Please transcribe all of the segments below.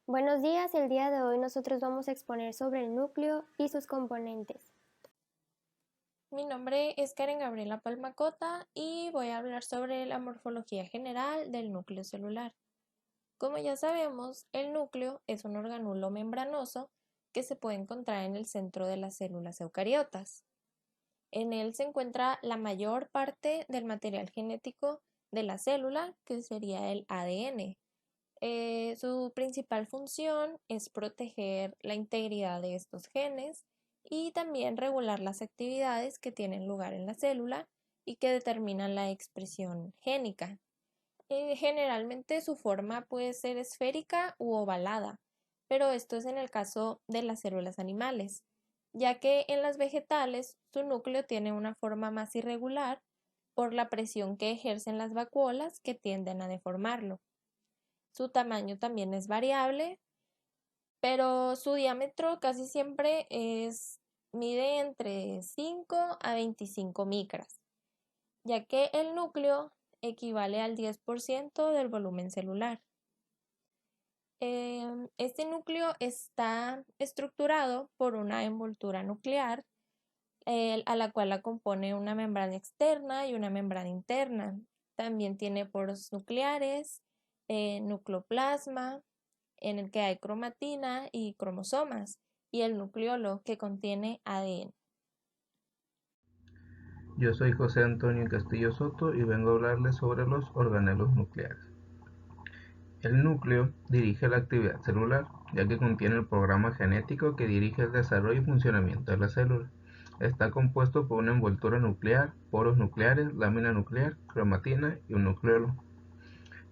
Buenos días, el día de hoy nosotros vamos a exponer sobre el núcleo y sus componentes. Mi nombre es Karen Gabriela Palmacota y voy a hablar sobre la morfología general del núcleo celular. Como ya sabemos, el núcleo es un organulo membranoso que se puede encontrar en el centro de las células eucariotas. En él se encuentra la mayor parte del material genético de la célula, que sería el ADN. Su principal función es proteger la integridad de estos genes y también regular las actividades que tienen lugar en la célula y que determinan la expresión génica. Generalmente su forma puede ser esférica u ovalada, pero esto es en el caso de las células animales, ya que en las vegetales su núcleo tiene una forma más irregular por la presión que ejercen las vacuolas que tienden a deformarlo. Su tamaño también es variable, pero su diámetro casi siempre mide entre 5 a 25 micras, ya que el núcleo equivale al 10% del volumen celular. Este núcleo está estructurado por una envoltura nuclear, a la cual la compone una membrana externa y una membrana interna. También tiene poros nucleares, nucleoplasma, en el que hay cromatina y cromosomas, y el nucleolo que contiene ADN. Yo soy José Antonio Castillo Soto y vengo a hablarles sobre los organelos nucleares. El núcleo dirige la actividad celular, ya que contiene el programa genético que dirige el desarrollo y funcionamiento de la célula. Está compuesto por una envoltura nuclear, poros nucleares, lámina nuclear, cromatina y un nucleolo.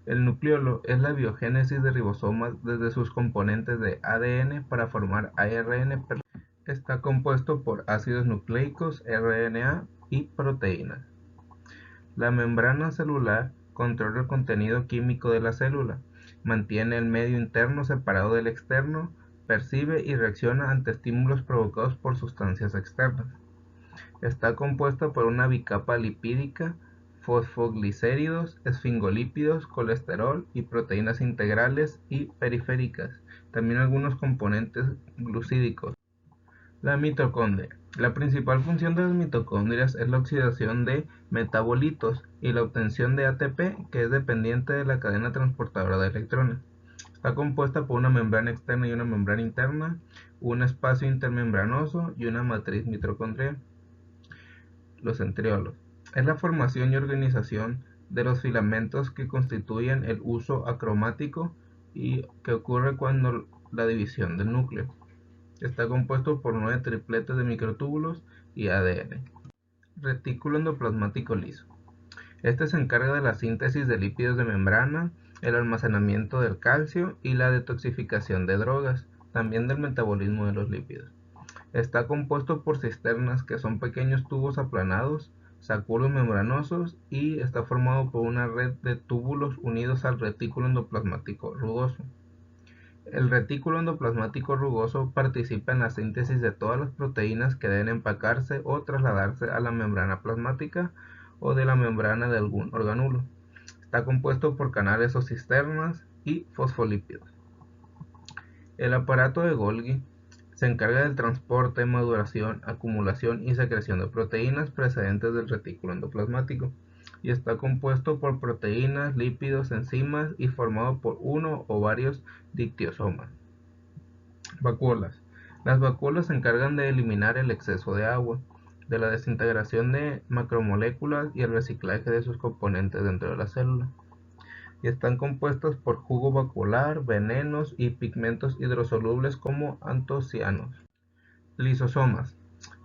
El nucleolo es la biogénesis de ribosomas desde sus componentes de ADN para formar ARN. Está compuesto por ácidos nucleicos, RNA y proteínas. La membrana celular controla el contenido químico de la célula, mantiene el medio interno separado del externo, percibe y reacciona ante estímulos provocados por sustancias externas. Está compuesta por una bicapa lipídica, fosfoglicéridos, esfingolípidos, colesterol y proteínas integrales y periféricas, también algunos componentes glucídicos. La mitocondria. La principal función de las mitocondrias es la oxidación de metabolitos y la obtención de ATP, que es dependiente de la cadena transportadora de electrones. Está compuesta por una membrana externa y una membrana interna, un espacio intermembranoso y una matriz mitocondrial. Los centriolos. Es la formación y organización de los filamentos que constituyen el uso acromático y que ocurre cuando la división del núcleo. Está compuesto por 9 tripletes de microtúbulos y ADN. Retículo endoplasmático liso. Este se encarga de la síntesis de lípidos de membrana, el almacenamiento del calcio y la detoxificación de drogas, también del metabolismo de los lípidos. Está compuesto por cisternas, que son pequeños tubos aplanados, sacúolos membranosos, y está formado por una red de túbulos unidos al retículo endoplasmático rugoso. El retículo endoplasmático rugoso participa en la síntesis de todas las proteínas que deben empacarse o trasladarse a la membrana plasmática o de la membrana de algún organulo. Está compuesto por canales o cisternas y fosfolípidos. El aparato de Golgi se encarga del transporte, maduración, acumulación y secreción de proteínas procedentes del retículo endoplasmático, y está compuesto por proteínas, lípidos, enzimas y formado por uno o varios dictiosomas. Vacuolas. Las vacuolas se encargan de eliminar el exceso de agua, de la desintegración de macromoléculas y el reciclaje de sus componentes dentro de la célula, y están compuestas por jugo vacuolar, venenos y pigmentos hidrosolubles como antocianos. Lisosomas.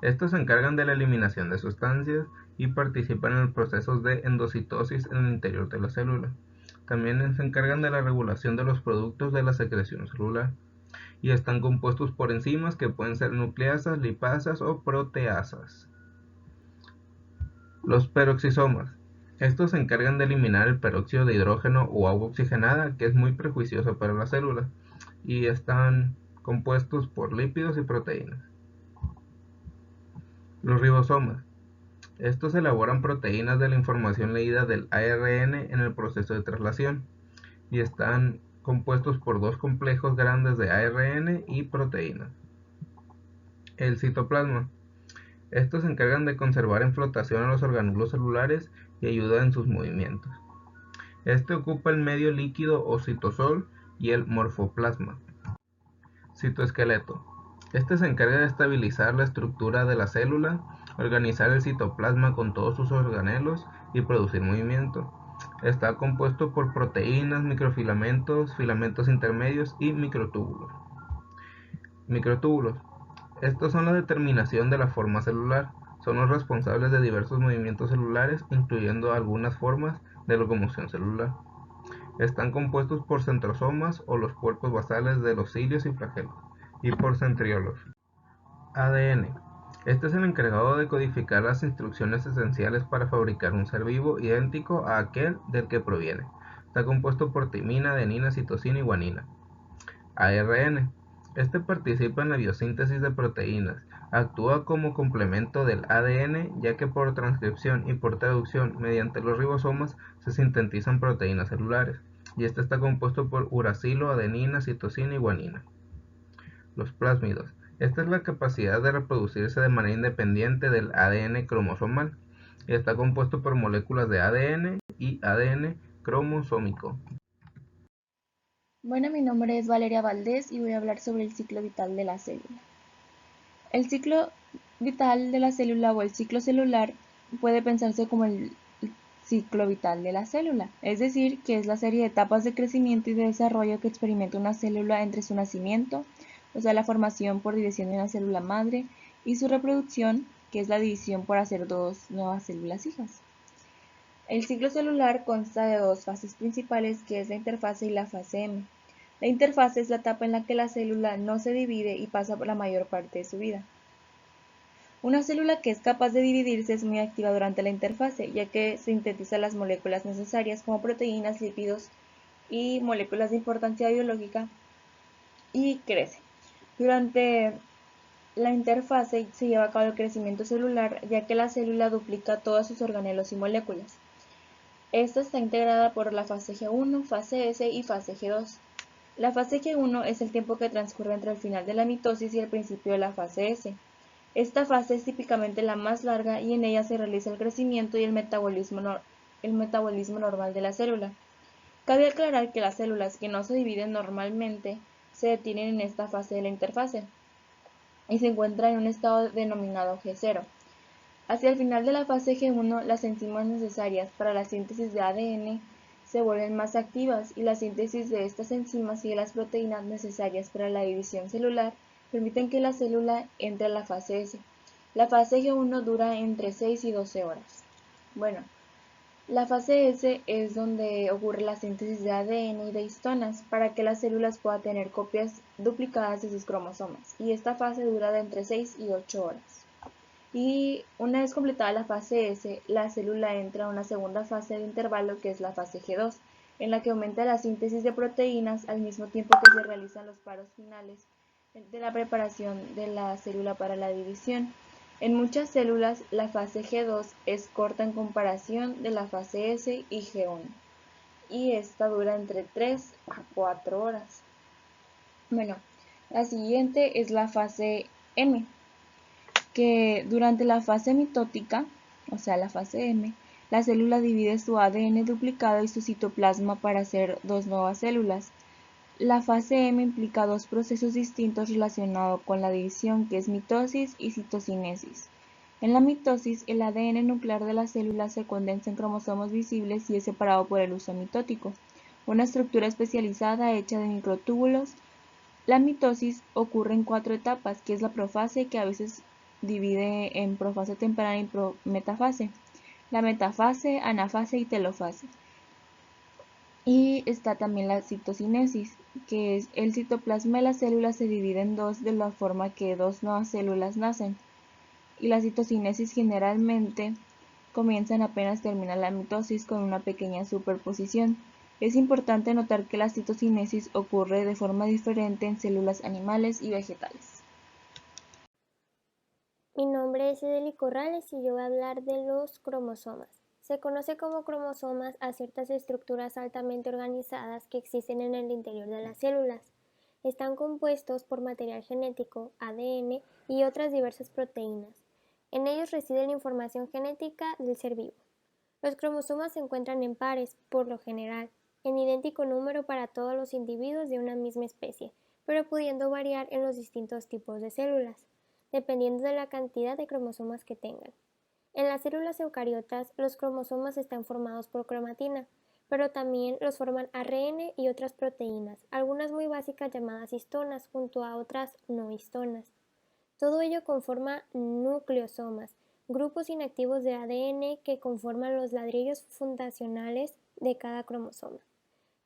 Estos se encargan de la eliminación de sustancias y participan en los procesos de endocitosis en el interior de la célula. También se encargan de la regulación de los productos de la secreción celular, y están compuestos por enzimas que pueden ser nucleasas, lipasas o proteasas. Los peroxisomas. Estos se encargan de eliminar el peróxido de hidrógeno o agua oxigenada, que es muy perjuicioso para la célula, y están compuestos por lípidos y proteínas. Los ribosomas. Estos elaboran proteínas de la información leída del ARN en el proceso de traslación, y están compuestos por dos complejos grandes de ARN y proteínas. El citoplasma. Estos se encargan de conservar en flotación a los orgánulos celulares y ayudan en sus movimientos. Este ocupa el medio líquido o citosol y el morfoplasma. Citoesqueleto. Este se encarga de estabilizar la estructura de la célula, organizar el citoplasma con todos sus organelos y producir movimiento. Está compuesto por proteínas, microfilamentos, filamentos intermedios y microtúbulos. Microtúbulos. Estos son la determinación de la forma celular. Son los responsables de diversos movimientos celulares, incluyendo algunas formas de locomoción celular. Están compuestos por centrosomas o los cuerpos basales de los cilios y flagelos, y por centriolos. ADN. Este es el encargado de codificar las instrucciones esenciales para fabricar un ser vivo idéntico a aquel del que proviene. Está compuesto por timina, adenina, citosina y guanina. ARN. Este participa en la biosíntesis de proteínas. Actúa como complemento del ADN, ya que por transcripción y por traducción mediante los ribosomas se sintetizan proteínas celulares, y este está compuesto por uracilo, adenina, citosina y guanina. Los plásmidos. Esta es la capacidad de reproducirse de manera independiente del ADN cromosomal, y está compuesto por moléculas de ADN y ADN cromosómico. Bueno, mi nombre es Valeria Valdés y voy a hablar sobre el ciclo vital de la célula. El ciclo vital de la célula o el ciclo celular puede pensarse como el ciclo vital de la célula, es decir, que es la serie de etapas de crecimiento y de desarrollo que experimenta una célula entre su nacimiento, o sea, la formación por división de una célula madre, y su reproducción, que es la división por hacer dos nuevas células hijas. El ciclo celular consta de dos fases principales, que es la interfase y la fase M. La interfase es la etapa en la que la célula no se divide y pasa por la mayor parte de su vida. Una célula que es capaz de dividirse es muy activa durante la interfase, ya que sintetiza las moléculas necesarias como proteínas, lípidos y moléculas de importancia biológica y crece. Durante la interfase se lleva a cabo el crecimiento celular, ya que la célula duplica todos sus organelos y moléculas. Esta está integrada por la fase G1, fase S y fase G2. La fase G1 es el tiempo que transcurre entre el final de la mitosis y el principio de la fase S. Esta fase es típicamente la más larga y en ella se realiza el crecimiento y el metabolismo normal de la célula. Cabe aclarar que las células que no se dividen normalmente se detienen en esta fase de la interfase y se encuentran en un estado denominado G0. Hacia el final de la fase G1, las enzimas necesarias para la síntesis de ADN se vuelven más activas y la síntesis de estas enzimas y de las proteínas necesarias para la división celular permiten que la célula entre a la fase S. La fase G1 dura entre 6 y 12 horas. Bueno, la fase S es donde ocurre la síntesis de ADN y de histonas para que las células puedan tener copias duplicadas de sus cromosomas, y esta fase dura de entre 6 y 8 horas. Y una vez completada la fase S, la célula entra a una segunda fase de intervalo, que es la fase G2, en la que aumenta la síntesis de proteínas al mismo tiempo que se realizan los paros finales de la preparación de la célula para la división. En muchas células, la fase G2 es corta en comparación de la fase S y G1, y esta dura entre 3 a 4 horas. Bueno, la siguiente es la fase M, que durante la fase mitótica, o sea la fase M, la célula divide su ADN duplicado y su citoplasma para hacer dos nuevas células. La fase M implica dos procesos distintos relacionados con la división, que es mitosis y citocinesis. En la mitosis, el ADN nuclear de la célula se condensa en cromosomas visibles y es separado por el uso mitótico, una estructura especializada hecha de microtúbulos. La mitosis ocurre en 4 etapas, que es la profase, que a veces divide en profase temprana y prometafase, la metafase, anafase y telofase. Y está también la citocinesis, que es el citoplasma de la célula se divide en dos de la forma que dos nuevas células nacen. Y la citocinesis generalmente comienzan apenas termina la mitosis con una pequeña superposición. Es importante notar que la citocinesis ocurre de forma diferente en células animales y vegetales. Mi nombre es Edeli Corrales y yo voy a hablar de los cromosomas. Se conoce como cromosomas a ciertas estructuras altamente organizadas que existen en el interior de las células. Están compuestos por material genético, ADN y otras diversas proteínas. En ellos reside la información genética del ser vivo. Los cromosomas se encuentran en pares, por lo general, en idéntico número para todos los individuos de una misma especie, pero pudiendo variar en los distintos tipos de células, dependiendo de la cantidad de cromosomas que tengan. En las células eucariotas, los cromosomas están formados por cromatina, pero también los forman ARN y otras proteínas, algunas muy básicas llamadas histonas, junto a otras no histonas. Todo ello conforma nucleosomas, grupos inactivos de ADN que conforman los ladrillos fundacionales de cada cromosoma.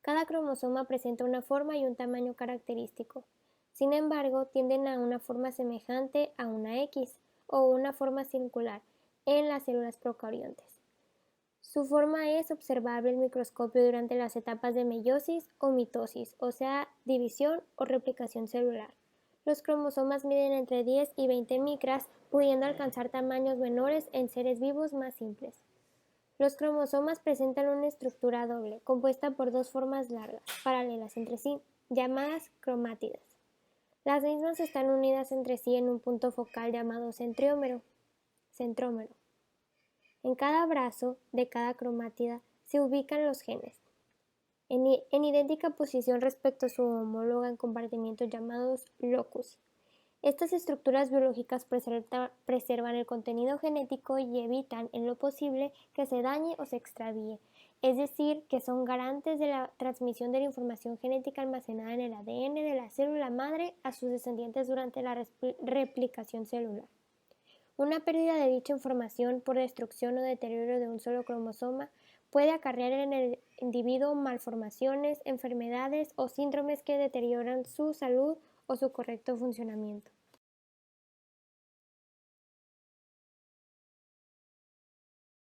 Cada cromosoma presenta una forma y un tamaño característico. Sin embargo, tienden a una forma semejante a una X o una forma circular en las células procariontes. Su forma es observable al microscopio durante las etapas de meiosis o mitosis, o sea, división o replicación celular. Los cromosomas miden entre 10 y 20 micras, pudiendo alcanzar tamaños menores en seres vivos más simples. Los cromosomas presentan una estructura doble, compuesta por dos formas largas, paralelas entre sí, llamadas cromátidas. Las mismas están unidas entre sí en un punto focal llamado centrómero. En cada brazo de cada cromátida se ubican los genes, en idéntica posición respecto a su homóloga en compartimientos llamados locus. Estas estructuras biológicas preservan el contenido genético y evitan, en lo posible, que se dañe o se extravíe, es decir, que son garantes de la transmisión de la información genética almacenada en el ADN de la célula madre a sus descendientes durante la replicación celular. Una pérdida de dicha información por destrucción o deterioro de un solo cromosoma puede acarrear en el individuo malformaciones, enfermedades o síndromes que deterioran su salud o su correcto funcionamiento.